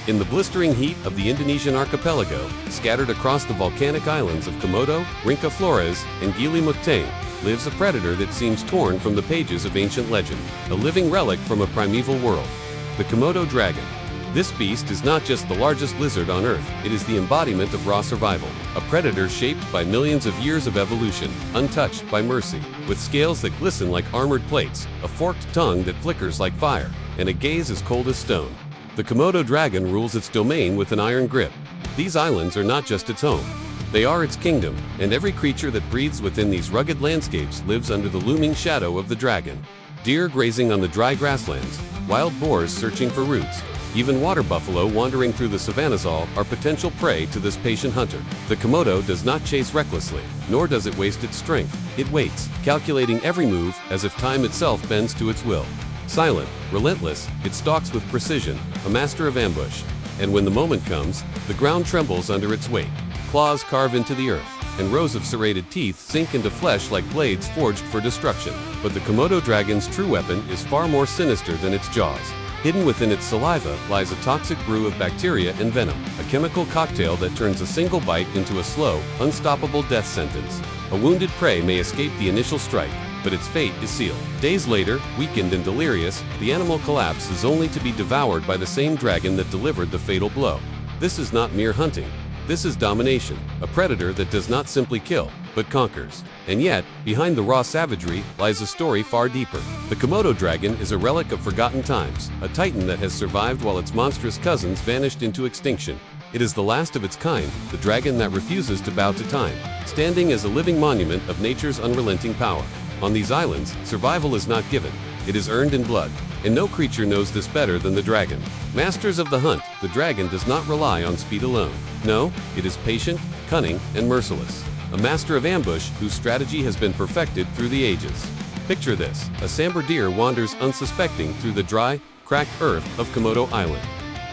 In the blistering heat of the Indonesian archipelago, scattered across the volcanic islands of Komodo, Rinca Flores, and Gili Muktang, lives a predator that seems torn from the pages of ancient legend, a living relic from a primeval world. The Komodo dragon. This beast is not just the largest lizard on Earth, it is the embodiment of raw survival, a predator shaped by millions of years of evolution, untouched by mercy, with scales that glisten like armored plates, a forked tongue that flickers like fire, and a gaze as cold as stone. The Komodo dragon rules its domain with an iron grip. These islands are not just its home. They are its kingdom, and every creature that breathes within these rugged landscapes lives under the looming shadow of the dragon. Deer grazing on the dry grasslands, wild boars searching for roots, even water buffalo wandering through the savannas all are potential prey to this patient hunter. The Komodo does not chase recklessly, nor does it waste its strength. It waits, calculating every move as if time itself bends to its will. Silent, relentless, it stalks with precision, a master of ambush. And when the moment comes, the ground trembles under its weight. Claws carve into the earth, and rows of serrated teeth sink into flesh like blades forged for destruction. But the Komodo dragon's true weapon is far more sinister than its jaws. Hidden within its saliva lies a toxic brew of bacteria and venom, a chemical cocktail that turns a single bite into a slow, unstoppable death sentence. A wounded prey may escape the initial strike, but its fate is sealed. Days later, weakened and delirious, the animal collapses only to be devoured by the same dragon that delivered the fatal blow. This is not mere hunting. This is domination, a predator that does not simply kill, but conquers. And yet, behind the raw savagery lies a story far deeper. The Komodo dragon is a relic of forgotten times, a titan that has survived while its monstrous cousins vanished into extinction. It is the last of its kind, the dragon that refuses to bow to time, standing as a living monument of nature's unrelenting power. On these islands, survival is not given, it is earned in blood. And no creature knows this better than the dragon. Masters of the hunt, the dragon does not rely on speed alone. No, it is patient, cunning, and merciless. A master of ambush whose strategy has been perfected through the ages. Picture this, a sambar deer wanders unsuspecting through the dry, cracked earth of Komodo Island.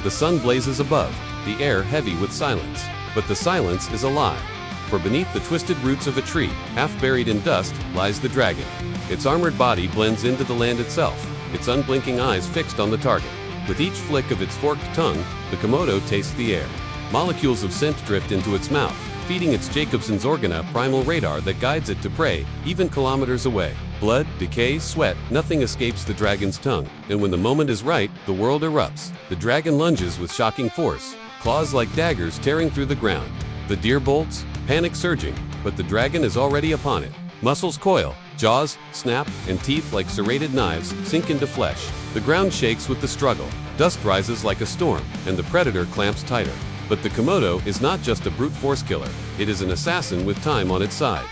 The sun blazes above, the air heavy with silence. But the silence is a lie. For beneath the twisted roots of a tree, half buried in dust, lies the dragon. Its armored body blends into the land itself, its unblinking eyes fixed on the target. With each flick of its forked tongue, the Komodo tastes the air. Molecules of scent drift into its mouth, feeding its Jacobson's organa primal radar that guides it to prey, even kilometers away. Blood, decay, sweat, nothing escapes the dragon's tongue. And when the moment is right, the world erupts. The dragon lunges with shocking force, claws like daggers tearing through the ground. The deer bolts, panic surging, but the dragon is already upon it. Muscles coil, jaws snap, and teeth like serrated knives sink into flesh. The ground shakes with the struggle, dust rises like a storm, and the predator clamps tighter. But the Komodo is not just a brute force killer, it is an assassin with time on its side.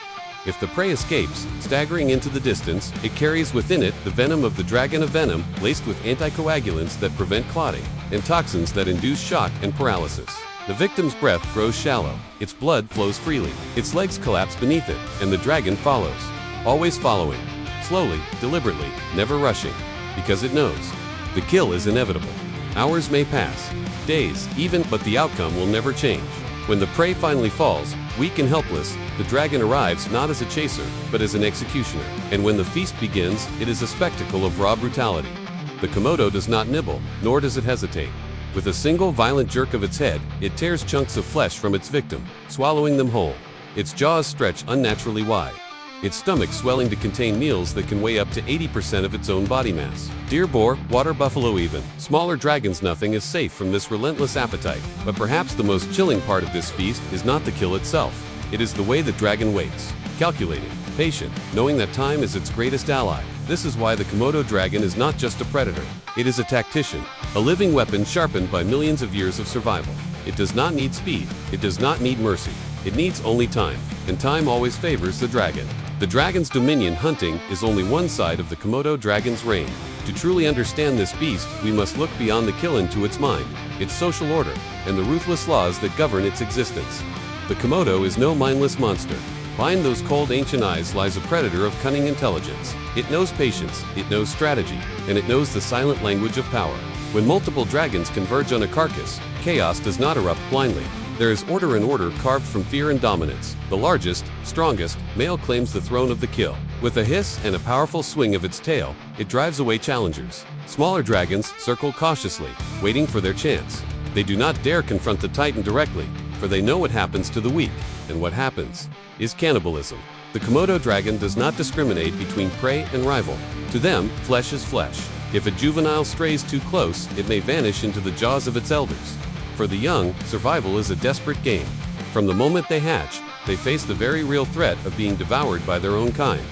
If the prey escapes, staggering into the distance, it carries within it the venom of the dragon of venom, laced with anticoagulants that prevent clotting, and toxins that induce shock and paralysis. The victim's breath grows shallow, its blood flows freely, its legs collapse beneath it, and the dragon follows. Always following, slowly, deliberately, never rushing, because it knows. The kill is inevitable. Hours may pass, days, even, but the outcome will never change. When the prey finally falls, weak and helpless, the dragon arrives not as a chaser, but as an executioner. And when the feast begins, it is a spectacle of raw brutality. The Komodo does not nibble, nor does it hesitate. With a single violent jerk of its head, it tears chunks of flesh from its victim, swallowing them whole. Its jaws stretch unnaturally wide, its stomach swelling to contain meals that can weigh up to 80% of its own body mass. Deer, boar, water buffalo even, smaller dragons, nothing is safe from this relentless appetite. But perhaps the most chilling part of this feast is not the kill itself. It is the way the dragon waits, calculating, patient, knowing that time is its greatest ally. This is why the Komodo dragon is not just a predator. It is a tactician, a living weapon sharpened by millions of years of survival. It does not need speed, it does not need mercy. It needs only time, and time always favors the dragon. The dragon's dominion hunting is only one side of the Komodo dragon's reign. To truly understand this beast, we must look beyond the kill into its mind, its social order, and the ruthless laws that govern its existence. The Komodo is no mindless monster. Behind those cold ancient eyes lies a predator of cunning intelligence. It knows patience, it knows strategy, and it knows the silent language of power. When multiple dragons converge on a carcass, chaos does not erupt blindly. There is order, and order carved from fear and dominance. The largest, strongest, male claims the throne of the kill. With a hiss and a powerful swing of its tail, it drives away challengers. Smaller dragons circle cautiously, waiting for their chance. They do not dare confront the Titan directly, for they know what happens to the weak, and what happens is cannibalism. The Komodo dragon does not discriminate between prey and rival. To them, flesh is flesh. If a juvenile strays too close, it may vanish into the jaws of its elders. For the young, survival is a desperate game. From the moment they hatch, they face the very real threat of being devoured by their own kind.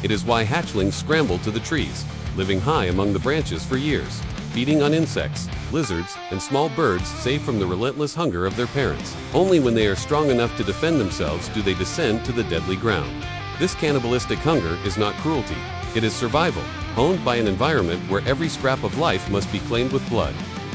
It is why hatchlings scramble to the trees, living high among the branches for years, feeding on insects, lizards, and small birds saved from the relentless hunger of their parents. Only when they are strong enough to defend themselves do they descend to the deadly ground. This cannibalistic hunger is not cruelty. It is survival, honed by an environment where every scrap of life must be claimed with blood.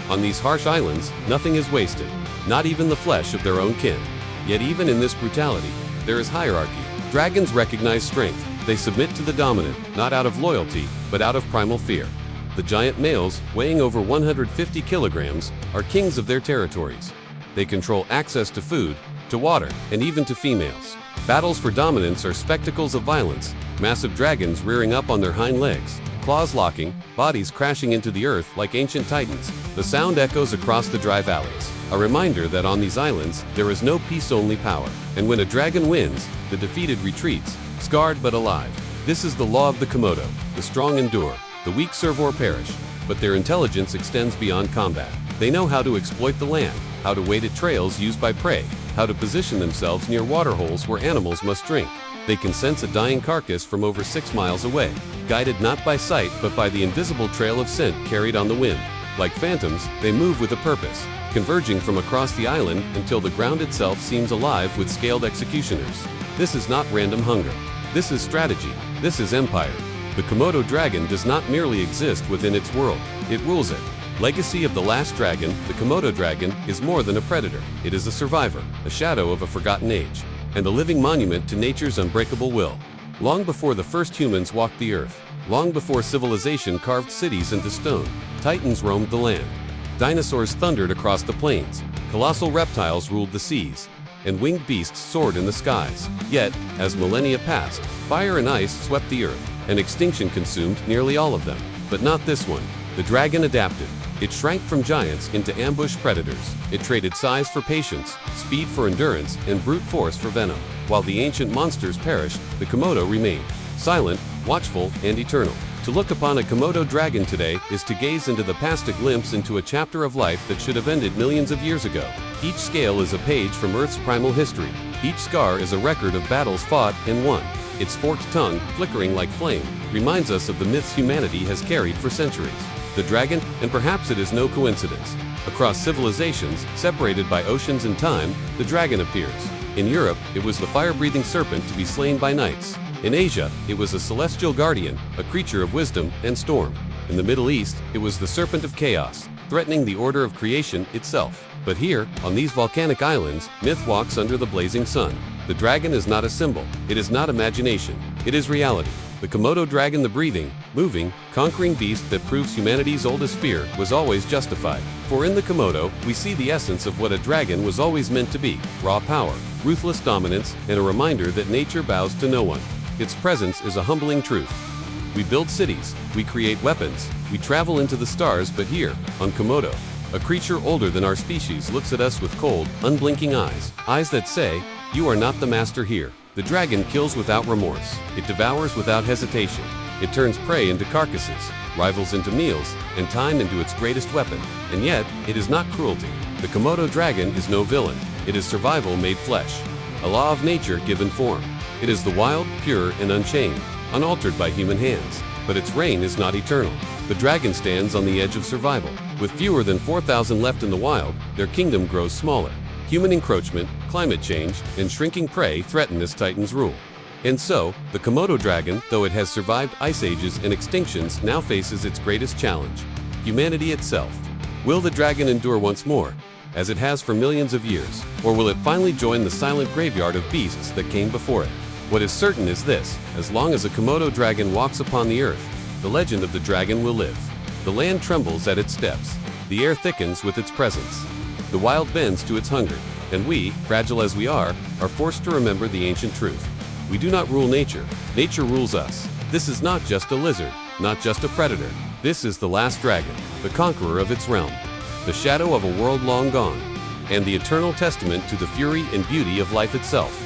On these harsh islands, nothing is wasted, not even the flesh of their own kin. Yet even in this brutality, there is hierarchy. Dragons recognize strength. They submit to the dominant, not out of loyalty, but out of primal fear. The giant males, weighing over 150 kilograms, are kings of their territories. They control access to food, to water, and even to females. Battles for dominance are spectacles of violence, massive dragons rearing up on their hind legs, claws locking, bodies crashing into the earth like ancient titans. The sound echoes across the dry valleys, a reminder that on these islands, there is no peace, only power. And when a dragon wins, the defeated retreats, scarred but alive. This is the law of the Komodo. The strong endure, the weak serve or perish, but their intelligence extends beyond combat. They know how to exploit the land, how to wait at trails used by prey, how to position themselves near waterholes where animals must drink. They can sense a dying carcass from over 6 miles away, guided not by sight but by the invisible trail of scent carried on the wind. Like phantoms, they move with a purpose, converging from across the island until the ground itself seems alive with scaled executioners. This is not random hunger. This is strategy. This is empire. The Komodo dragon does not merely exist within its world, it rules it. Legacy of the last dragon, the Komodo dragon, is more than a predator. It is a survivor, a shadow of a forgotten age, and a living monument to nature's unbreakable will. Long before the first humans walked the earth, long before civilization carved cities into stone, titans roamed the land. Dinosaurs thundered across the plains, colossal reptiles ruled the seas, and winged beasts soared in the skies. Yet, as millennia passed, fire and ice swept the earth, and extinction consumed nearly all of them. But not this one. The dragon adapted. It shrank from giants into ambush predators. It traded size for patience, speed for endurance, and brute force for venom. While the ancient monsters perished, the Komodo remained, silent, watchful, and eternal. To look upon a Komodo dragon today is to gaze into the past, a glimpse into a chapter of life that should have ended millions of years ago. Each scale is a page from Earth's primal history. Each scar is a record of battles fought and won. Its forked tongue, flickering like flame, reminds us of the myths humanity has carried for centuries. The dragon, and perhaps it is no coincidence. Across civilizations, separated by oceans and time, the dragon appears. In Europe, it was the fire-breathing serpent to be slain by knights. In Asia, it was a celestial guardian, a creature of wisdom and storm. In the Middle East, it was the serpent of chaos, threatening the order of creation itself. But here, on these volcanic islands, myth walks under the blazing sun. The dragon is not a symbol. It is not imagination. It is reality. The Komodo dragon, the breathing, moving, conquering beast that proves humanity's oldest fear, was always justified. For in the Komodo, we see the essence of what a dragon was always meant to be: raw power, ruthless dominance, and a reminder that nature bows to no one. Its presence is a humbling truth. We build cities, we create weapons, we travel into the stars, but here, on Komodo, a creature older than our species looks at us with cold, unblinking eyes. Eyes that say, "You are not the master here." The dragon kills without remorse. It devours without hesitation. It turns prey into carcasses, rivals into meals, and time into its greatest weapon. And yet, it is not cruelty. The Komodo dragon is no villain. It is survival made flesh, a law of nature given form. It is the wild, pure, and unchained, unaltered by human hands. But its reign is not eternal. The dragon stands on the edge of survival. With fewer than 4,000 left in the wild, their kingdom grows smaller. Human encroachment, climate change, and shrinking prey threaten this titan's rule. And so, the Komodo dragon, though it has survived ice ages and extinctions, now faces its greatest challenge: humanity itself. Will the dragon endure once more, as it has for millions of years, or will it finally join the silent graveyard of beasts that came before it? What is certain is this: as long as a Komodo dragon walks upon the earth, the legend of the dragon will live. The land trembles at its steps. The air thickens with its presence. The wild bends to its hunger, and we, fragile as we are forced to remember the ancient truth. We do not rule nature. Nature rules us. This is not just a lizard, not just a predator. This is the last dragon, the conqueror of its realm. the shadow of a world long gone, and the eternal testament to the fury and beauty of life itself.